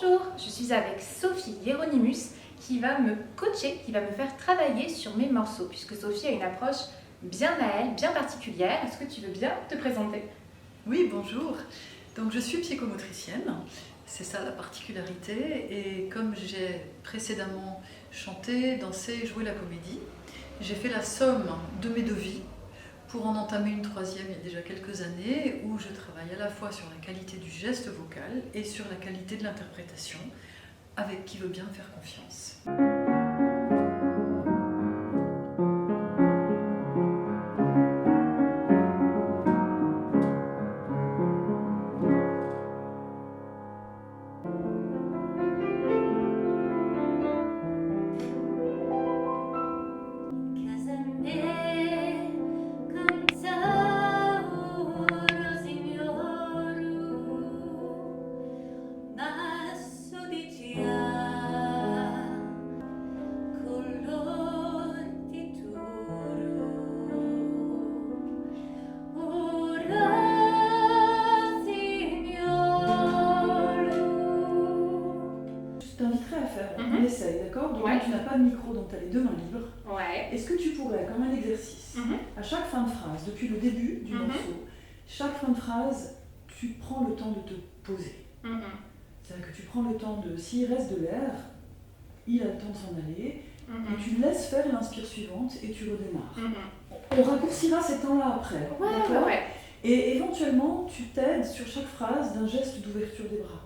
Bonjour, je suis avec Sophie Hieronymus qui va me coacher, qui va me faire travailler sur mes morceaux, puisque Sophie a une approche bien à elle, bien particulière. Est-ce que tu veux bien te présenter? Oui, bonjour. Donc je suis psychomotricienne, c'est ça la particularité. Et comme j'ai précédemment chanté, dansé, joué la comédie, j'ai fait la somme de mes deux vies pour en entamer une troisième il y a déjà quelques années, où je travaille à la fois sur la qualité du geste vocal et sur la qualité de l'interprétation, avec qui veut bien me faire confiance. Je t'inviterai à faire un essai, d'accord? Donc tu n'as pas de micro, donc tu as les deux mains libres. Ouais. Est-ce que tu pourrais, comme un exercice, à chaque fin de phrase, depuis le début du morceau, chaque fin de phrase, tu prends le temps de te poser. C'est-à-dire que tu prends le temps de, s'il reste de l'air, il a le temps de s'en aller, et tu laisses faire l'inspire suivante et tu redémarres. On raccourcira ces temps-là après, d'accord? Ouais. Et éventuellement, tu t'aides sur chaque phrase d'un geste d'ouverture des bras.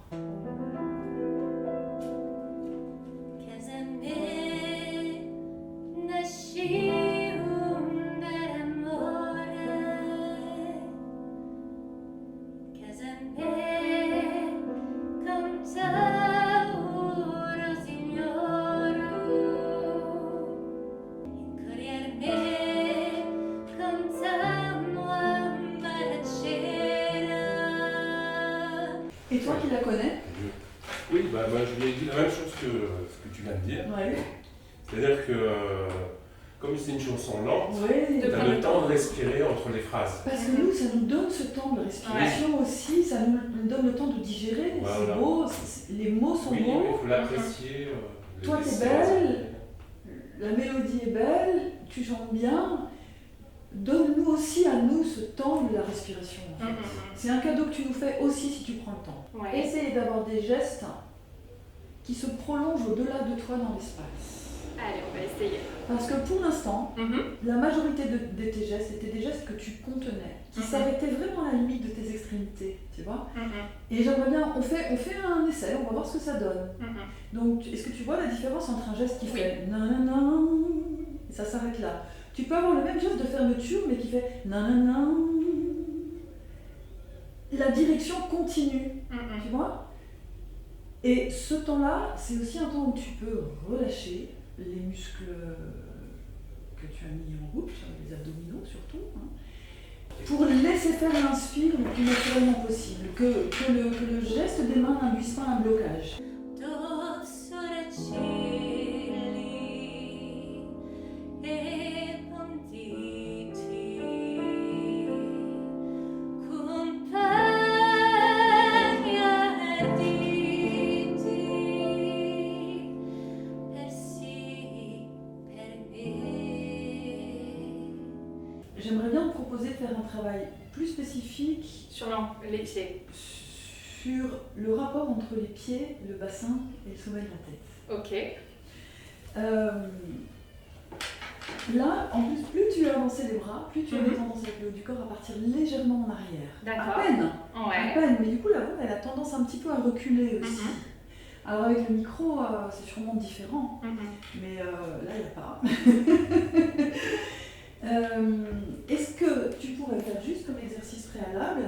Et toi qui la connais? Oui, moi je lui ai dit la même chose que ce que tu viens de dire. Ouais. C'est-à-dire que comme c'est une chanson lente, Oui. tu as le temps de respirer entre les phrases. Parce que nous, ça nous donne ce temps de respiration aussi, ça nous donne le temps de digérer. Voilà. C'est beau, les mots sont Oui, beaux. il faut l'apprécier. Toi, t'es belle, la mélodie est belle, tu chantes bien. Donne-nous aussi à nous ce temps de la respiration. En fait. C'est un cadeau que tu nous fais aussi si tu prends le temps. Ouais. Essaye d'avoir des gestes qui se prolongent au-delà de toi dans l'espace. Allez, on va essayer. Parce que pour l'instant, la majorité de tes gestes étaient des gestes que tu contenais, qui s'arrêtaient vraiment à la limite de tes extrémités, tu vois. Et j'aimerais bien, on fait un essai, on va voir ce que ça donne. Donc, est-ce que tu vois la différence entre un geste qui fait nanana, et ça s'arrête là. Tu peux avoir le même geste de fermeture, mais qui fait nanana. La direction continue, tu vois. Et ce temps-là, c'est aussi un temps où tu peux relâcher les muscles que tu as mis en boucle, les abdominaux surtout, pour laisser faire l'inspire le plus naturellement possible, que le geste des mains n'induise pas un blocage. J'aimerais bien te proposer de faire un travail plus spécifique Sur les pieds. sur le rapport entre les pieds, le bassin et le sommet de la tête. Ok. Là, en plus tu as avancé les bras, plus tu as tendance avec le haut du corps à partir légèrement en arrière. D'accord. À peine, Ouais. à peine, mais du coup la voix elle a tendance un petit peu à reculer aussi. Alors avec le micro, c'est sûrement différent, mais là il n'y a pas. Est-ce que tu pourrais faire juste comme exercice préalable,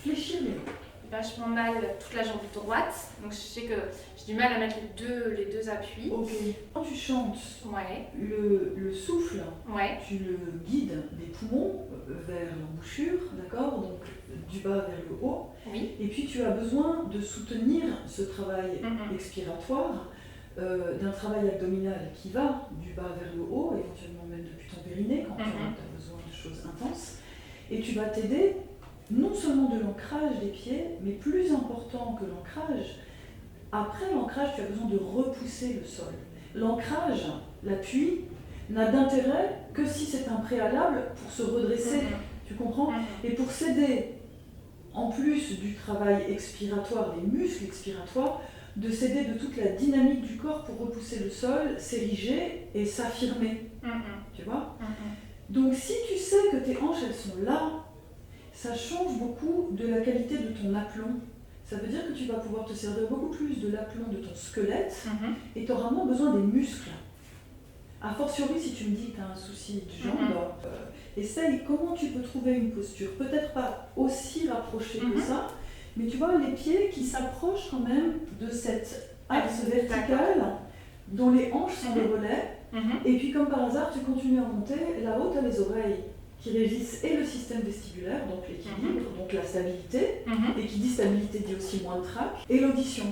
fléchir les mains? Vachement mal toute la jambe droite, donc je sais que j'ai du mal à mettre les deux appuis. Ok. Quand tu chantes, Ouais. le souffle, Ouais. tu le guides des poumons vers l'embouchure, d'accord? Donc du bas vers le haut. Oui. Et puis tu as besoin de soutenir ce travail expiratoire d'un travail abdominal qui va du bas vers le haut, éventuellement même depuis ton périnée quand tu as besoin de choses intenses. Et tu vas t'aider non seulement de l'ancrage des pieds, mais plus important que l'ancrage, après l'ancrage, tu as besoin de repousser le sol. L'ancrage, l'appui, n'a d'intérêt que si c'est un préalable pour se redresser, tu comprends? Et pour s'aider, en plus du travail expiratoire, des muscles expiratoires, de s'aider de toute la dynamique du corps pour repousser le sol, s'ériger et s'affirmer. Tu vois? Donc si tu sais que tes hanches, elles sont là, ça change beaucoup de la qualité de ton aplomb. Ça veut dire que tu vas pouvoir te servir beaucoup plus de l'aplomb de ton squelette et tu auras moins besoin des muscles. A fortiori, si tu me dis que tu as un souci de jambe, essaye comment tu peux trouver une posture. Peut-être pas aussi rapprochée que ça, mais tu vois, les pieds qui s'approchent quand même de cet axe vertical dont les hanches sont le relais. Et puis comme par hasard, tu continues à monter, là-haut, tu as les oreilles qui régissent et le système vestibulaire, donc l'équilibre, donc la stabilité, et qui dit stabilité dit aussi moins de trac, et l'audition.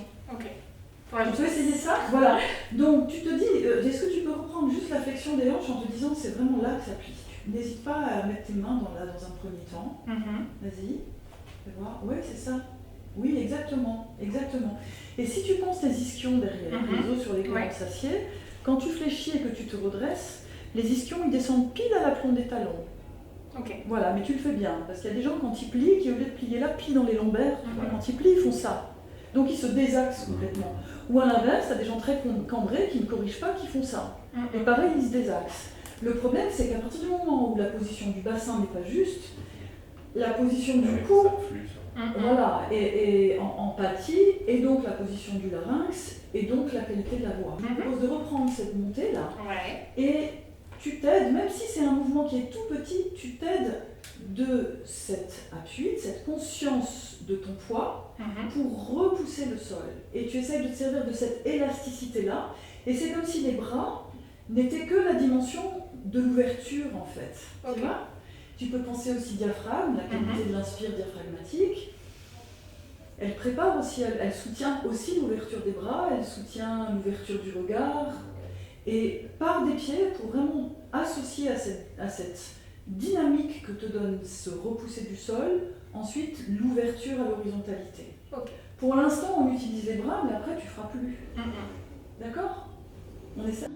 Tu peux essayer ça? Voilà. Donc tu te dis, est-ce que tu peux reprendre juste la flexion des hanches en te disant que c'est vraiment là que ça plie? N'hésite pas à mettre tes mains dans un premier temps. Vas-y. Fais voir. Oui, c'est ça. Oui, exactement. Exactement. Et si tu penses tes ischions derrière, les os sur lesquels on s'assied, quand tu fléchis et que tu te redresses, les ischions ils descendent pile à l'aplomb des talons. Voilà, mais tu le fais bien, parce qu'il y a des gens quand ils plient, qui au lieu de plier là, plient dans les lombaires, quand ils plient, ils font ça. Donc ils se désaxent complètement. Ou à l'inverse, tu as des gens très cambrés qui ne corrigent pas, qui font ça. Et pareil, ils se désaxent. Le problème, c'est qu'à partir du moment où la position du bassin n'est pas juste, la position du cou, voilà, et en pâtit, et donc la position du larynx, et donc la qualité de la voix. Je propose de reprendre cette montée-là, et tu t'aides, même si c'est un mouvement qui est tout petit, tu t'aides de cet appui, de cette conscience de ton poids pour repousser le sol. Et tu essayes de te servir de cette élasticité-là, et c'est comme si les bras n'étaient que la dimension de l'ouverture en fait. Tu vois ? Tu peux penser aussi diaphragme, la qualité de l'inspire diaphragmatique. Elle prépare aussi, elle soutient aussi l'ouverture des bras, elle soutient l'ouverture du regard. Et par des pieds, pour vraiment associer à cette dynamique que te donne se repousser du sol, ensuite l'ouverture à l'horizontalité. Pour l'instant, on utilise les bras, mais après, tu ne feras plus. D'accord ? On essaie.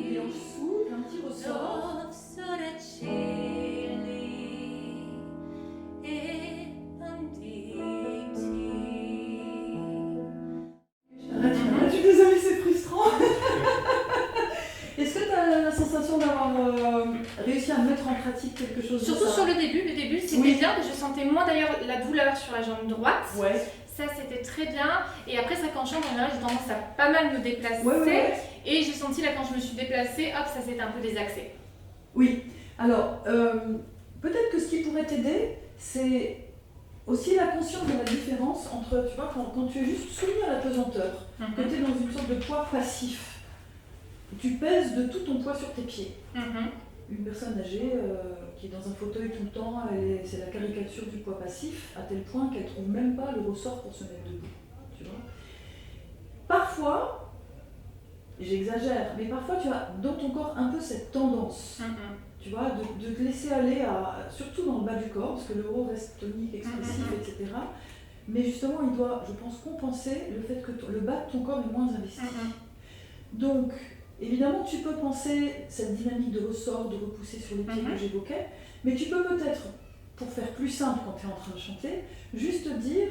Les hanches souples, un petit ressort. Je suis désolée, c'est frustrant. Est-ce que tu as la sensation d'avoir réussi à mettre en pratique quelque chose de ça? Surtout sur le début c'était bien, je sentais moins d'ailleurs la douleur sur la jambe droite. Ça c'était très bien, et après ça quand je chante en général j'ai tendance à pas mal me déplacer, et j'ai senti là quand je me suis déplacée, hop ça s'était un peu désaxé. Oui, alors peut-être que ce qui pourrait t'aider c'est aussi la conscience de la différence entre, tu vois, quand tu es juste soumis à la pesanteur, que tu es dans une sorte de poids passif, tu pèses de tout ton poids sur tes pieds. Une personne âgée qui est dans un fauteuil tout le temps, c'est la caricature du poids passif, à tel point qu'elle ne trouve même pas le ressort pour se mettre debout. Tu vois ? Parfois, j'exagère, mais parfois tu as dans ton corps un peu cette tendance, tu vois, de te laisser aller, surtout dans le bas du corps, parce que le haut reste tonique, expressif, etc. Mais justement, il doit, je pense, compenser le fait que le bas de ton corps est moins investi. Donc, évidemment, tu peux penser cette dynamique de ressort, de repousser sur les pieds que j'évoquais, mais tu peux peut-être, pour faire plus simple quand tu es en train de chanter, juste dire,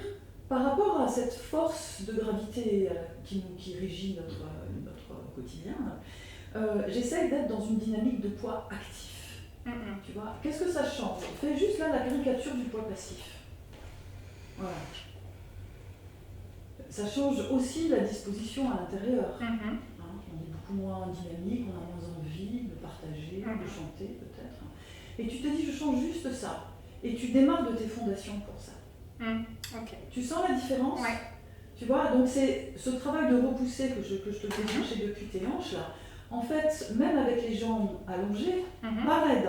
par rapport à cette force de gravité qui régit notre quotidien, j'essaye d'être dans une dynamique de poids actif. Tu vois, qu'est-ce que ça change? Fais juste là la caricature du poids passif. Voilà. Ça change aussi la disposition à l'intérieur. On est beaucoup moins dynamique, on a moins envie de partager, de chanter peut-être. Et tu te dis, je change juste ça. Et tu démarres de tes fondations pour ça. Tu sens la différence? Tu vois, donc c'est ce travail de repousser que je te fais depuis tes hanches là. En fait, même avec les jambes allongées, pas raides,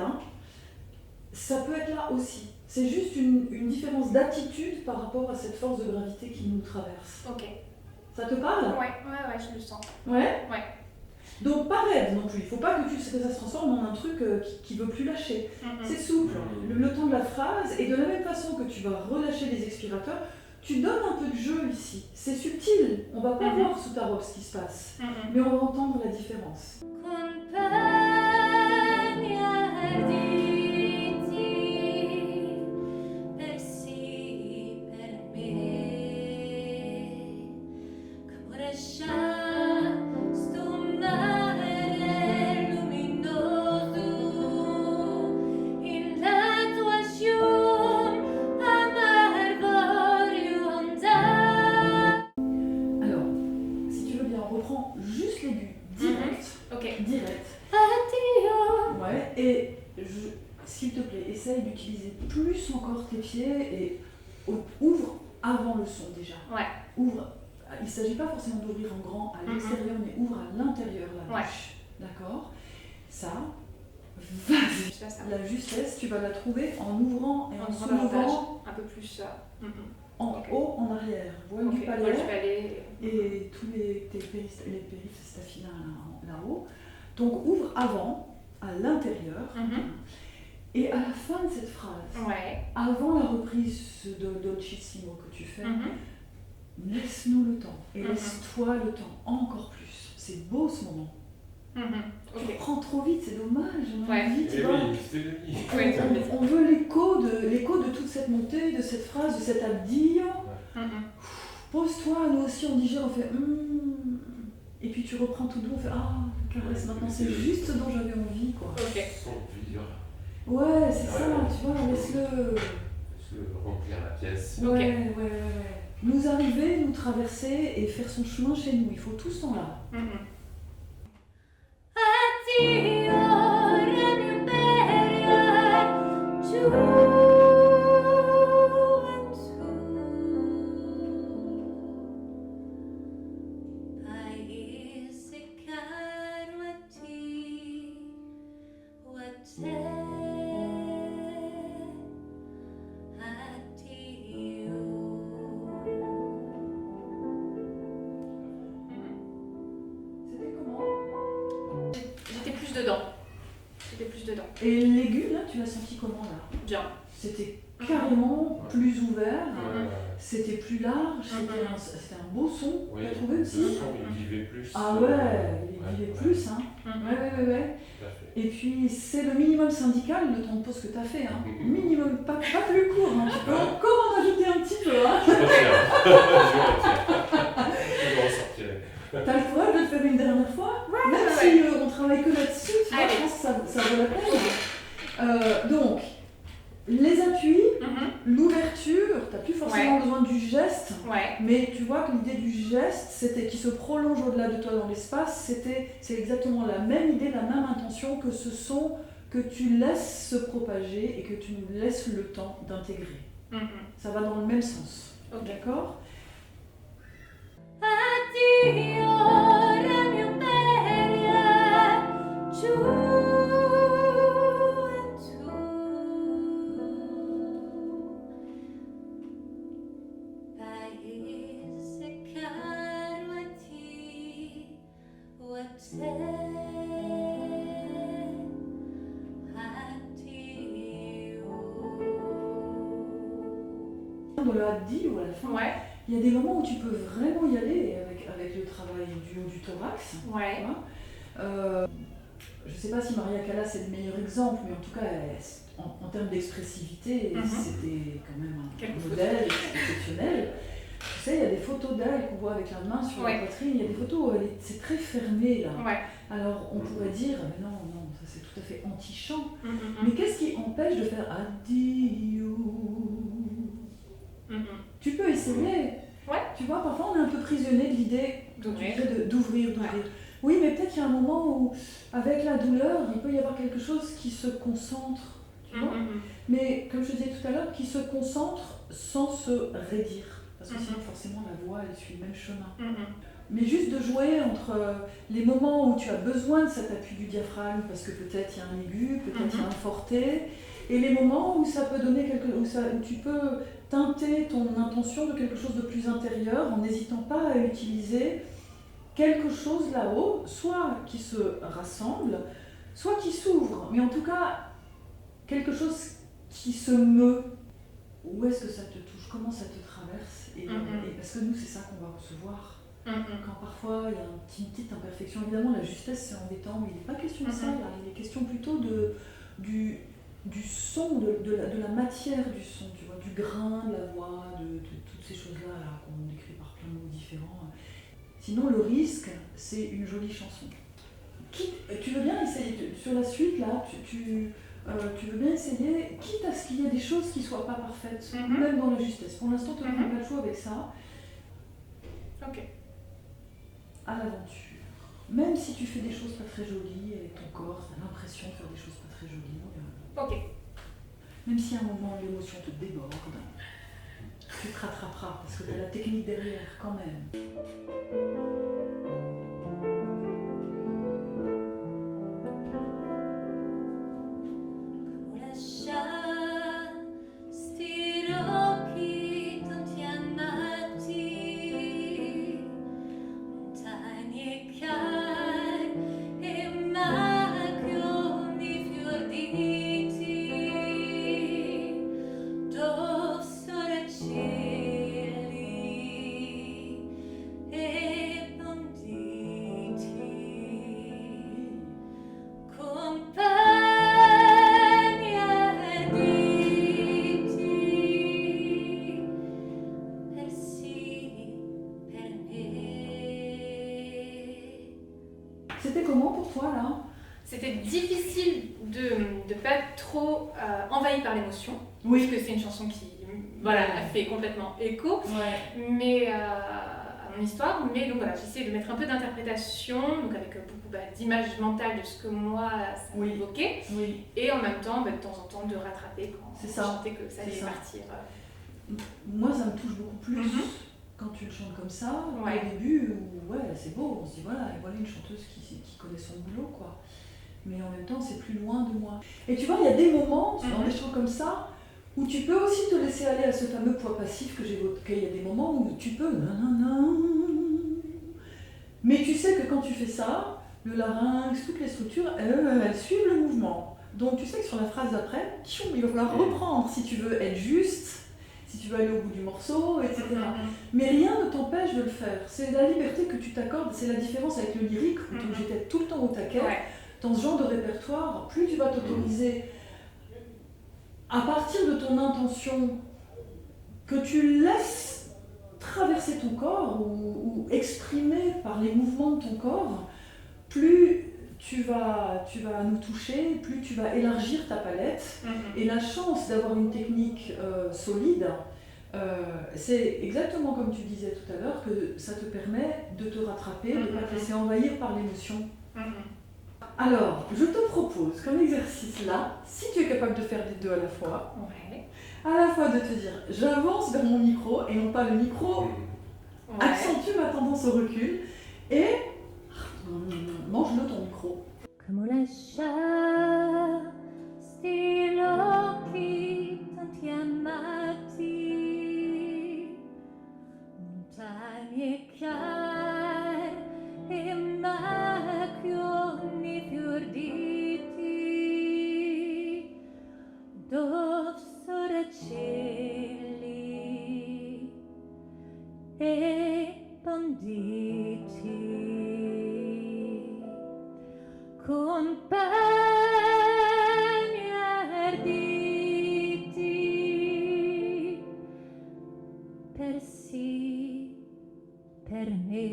ça peut être là aussi. C'est juste une différence d'attitude par rapport à cette force de gravité qui nous traverse. Ça te parle? Ouais, je le sens. Ouais. Donc pas raide non plus, il ne faut pas que ça se transforme en un truc qui ne veut plus lâcher. C'est souple, le temps de la phrase, et de la même façon que tu vas relâcher les expirateurs, tu donnes un peu de jeu ici. C'est subtil, on ne va pas voir sous ta robe ce qui se passe, mais on va entendre la différence. Juste l'aigu, direct. Direct. Ouais, et s'il te plaît, essaye d'utiliser plus encore tes pieds et ouvre avant le son déjà. Ouais. Ouvre. Il ne s'agit pas forcément d'ouvrir en grand à l'extérieur, mais ouvre à l'intérieur la bouche. D'accord. Ça, vas-y. La justesse, tu vas la trouver en ouvrant et en soulevant. Un peu plus en haut, en arrière, voile du palais et tous les périphes staphyla là-haut. Donc ouvre avant, à l'intérieur, et à la fin de cette phrase, avant la reprise de Dolcissimo que tu fais, laisse-nous le temps et laisse-toi le temps encore plus. C'est beau ce moment. Tu reprends trop vite, c'est dommage. On veut l'écho de toute cette montée, de cette phrase, de cet addio. Pose-toi, nous aussi on digère, on fait et puis tu reprends tout doux, on fait caresse maintenant, c'est juste ce dont j'avais envie quoi. Ouais, c'est ça, tu vois, laisse-le remplir la pièce. Ouais. Nous arriver, nous traverser et faire son chemin chez nous, il faut tout ce temps-là. J'étais plus dedans. Et l'aigu, là, tu l'as senti comment, là? Bien. C'était carrément plus ouvert, c'était plus large, c'était un beau son, tu as trouvé aussi? Le son, il vivait plus. Ah ouais, il vivait plus, hein. Ouais. Et puis, c'est le minimum syndical de ton pause que tu as fait, hein. Minimum, pas plus court, hein. Tu peux encore en ajouter un petit peu, hein. Je ressortirai. T'as le courage de le faire une dernière fois? Même si on travaille que là-dessus, tu vois, je pense que ça vaut la peine. Donc, les appuis, l'ouverture, t'as plus forcément besoin du geste, mais tu vois que l'idée du geste, c'était qui se prolonge au-delà de toi dans l'espace, c'est exactement la même idée, la même intention que ce son que tu laisses se propager et que tu nous laisses le temps d'intégrer. Ça va dans le même sens, d'accord? Dans le addio à la fin, il y a des moments où tu peux vraiment y aller avec le travail du haut du thorax. Je ne sais pas si Maria Callas est le meilleur exemple, mais en tout cas, en termes d'expressivité, c'était quand même un modèle exceptionnel. Tu sais, il y a des photos d'elle qu'on voit avec la main sur la poitrine, il y a des photos où c'est très fermé là. Alors on pourrait dire, mais non, ça c'est tout à fait anti-chant. Mais qu'est-ce qui empêche de faire addio? Tu peux essayer. Tu vois, parfois on est un peu prisonnier de l'idée d'ouvrir. Oui, mais peut-être qu'il y a un moment où, avec la douleur, il peut y avoir quelque chose qui se concentre. Tu vois? Mais comme je te disais tout à l'heure, qui se concentre sans se raidir. Parce que sinon, forcément, la voix, elle suit le même chemin. Mais juste de jouer entre les moments où tu as besoin de cet appui du diaphragme, parce que peut-être il y a un aigu, peut-être il y a un forté, et les moments où ça peut donner où tu peux teinter ton intention de quelque chose de plus intérieur en n'hésitant pas à utiliser quelque chose là-haut, soit qui se rassemble, soit qui s'ouvre, mais en tout cas, quelque chose qui se meut. Où est-ce que ça te touche? Comment ça te traverse? Et parce que nous, c'est ça qu'on va recevoir. Quand parfois il y a une petite imperfection, évidemment la justesse c'est embêtant, mais il n'est pas question de ça, là. Il est question plutôt du son, de la matière du son, tu vois, du grain de la voix, de toutes ces choses-là là, qu'on décrit par plein de mots différents. Sinon le risque, c'est une jolie chanson. Tu veux bien essayer, sur la suite là, tu veux bien essayer, quitte à ce qu'il y ait des choses qui ne soient pas parfaites, même dans la justesse. Pour l'instant, tu n'as pas le choix avec ça. Ok. À l'aventure. Même si tu fais des choses pas très jolies avec ton corps, tu as l'impression de faire des choses pas très jolies. Ok. Même si à un moment l'émotion te déborde, tu te rattraperas parce que tu as la technique derrière quand même. C'était comment pour toi là? C'était difficile de ne pas être trop envahi par l'émotion, Oui. parce que c'est une chanson qui a fait complètement écho, mais à mon histoire. Mais donc voilà, j'essaie de mettre un peu d'interprétation, donc avec beaucoup d'images mentales de ce que moi ça m'évoquait, et en même temps, de temps en temps, de rattraper quand je sentais que ça allait partir. Moi, ça me touche beaucoup plus. Quand tu le chantes comme ça, au début, c'est beau, on se dit voilà une chanteuse qui connaît son boulot, quoi. Mais en même temps, c'est plus loin de moi. Et tu vois, il y a des moments, dans des chants comme ça, où tu peux aussi te laisser aller à ce fameux poids passif que j'évoquais. Il y a des moments où tu peux mais tu sais que quand tu fais ça, le larynx, toutes les structures, elles suivent le mouvement. Donc tu sais que sur la phrase d'après, il va falloir reprendre si tu veux être juste, si tu veux aller au bout du morceau, etc. Mais rien ne t'empêche de le faire. C'est la liberté que tu t'accordes, c'est la différence avec le lyrique, où j'étais tout le temps au taquet. Dans ce genre de répertoire, plus tu vas t'autoriser, à partir de ton intention, que tu laisses traverser ton corps ou exprimer par les mouvements de ton corps, plus tu vas nous toucher, plus tu vas élargir ta palette. Et la chance d'avoir une technique solide, c'est exactement comme tu disais tout à l'heure, que ça te permet de te rattraper, de ne pas te laisser envahir par l'émotion. Alors, je te propose comme exercice là, si tu es capable de faire les deux à la fois, à la fois de te dire j'avance vers mon micro et non pas le micro accentue ma tendance au recul et mange-le ton micro. Come lasciasti l'occhi tanti amati, montagne chiare e macchioni fiorditi, dove soraccelli e banditi. Compagni arditi, per me.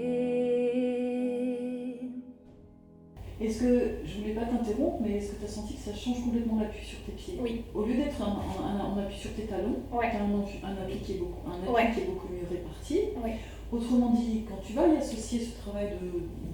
Est-ce que, je voulais pas t'interrompre, mais est-ce que tu as senti que ça change complètement l'appui sur tes pieds? Oui. Au lieu d'être un appui sur tes talons, tu as un appui qui est beaucoup mieux réparti. Autrement dit, quand tu vas y associer ce travail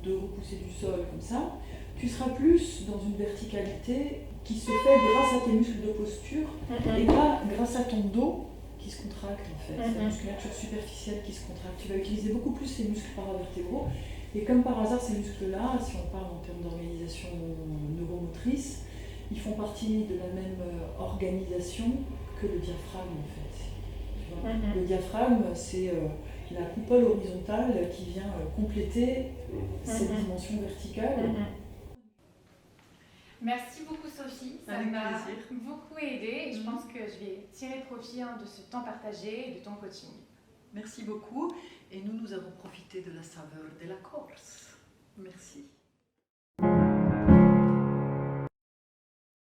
de repousser du sol comme ça, tu seras plus dans une verticalité qui se fait grâce à tes muscles de posture et pas grâce à ton dos qui se contracte en fait. C'est la musculature superficielle qui se contracte. Tu vas utiliser beaucoup plus ces muscles paravertébraux. Et comme par hasard, ces muscles-là, si on parle en termes d'organisation neuromotrice, ils font partie de la même organisation que le diaphragme en fait. Tu vois. Le diaphragme, c'est la coupole horizontale qui vient compléter cette dimension verticale. Merci beaucoup Sophie, ça Avec m'a plaisir. beaucoup aidée et je pense que je vais tirer profit de ce temps partagé et de ton coaching. Merci beaucoup. Et nous avons profité de la saveur de la Corse. Merci.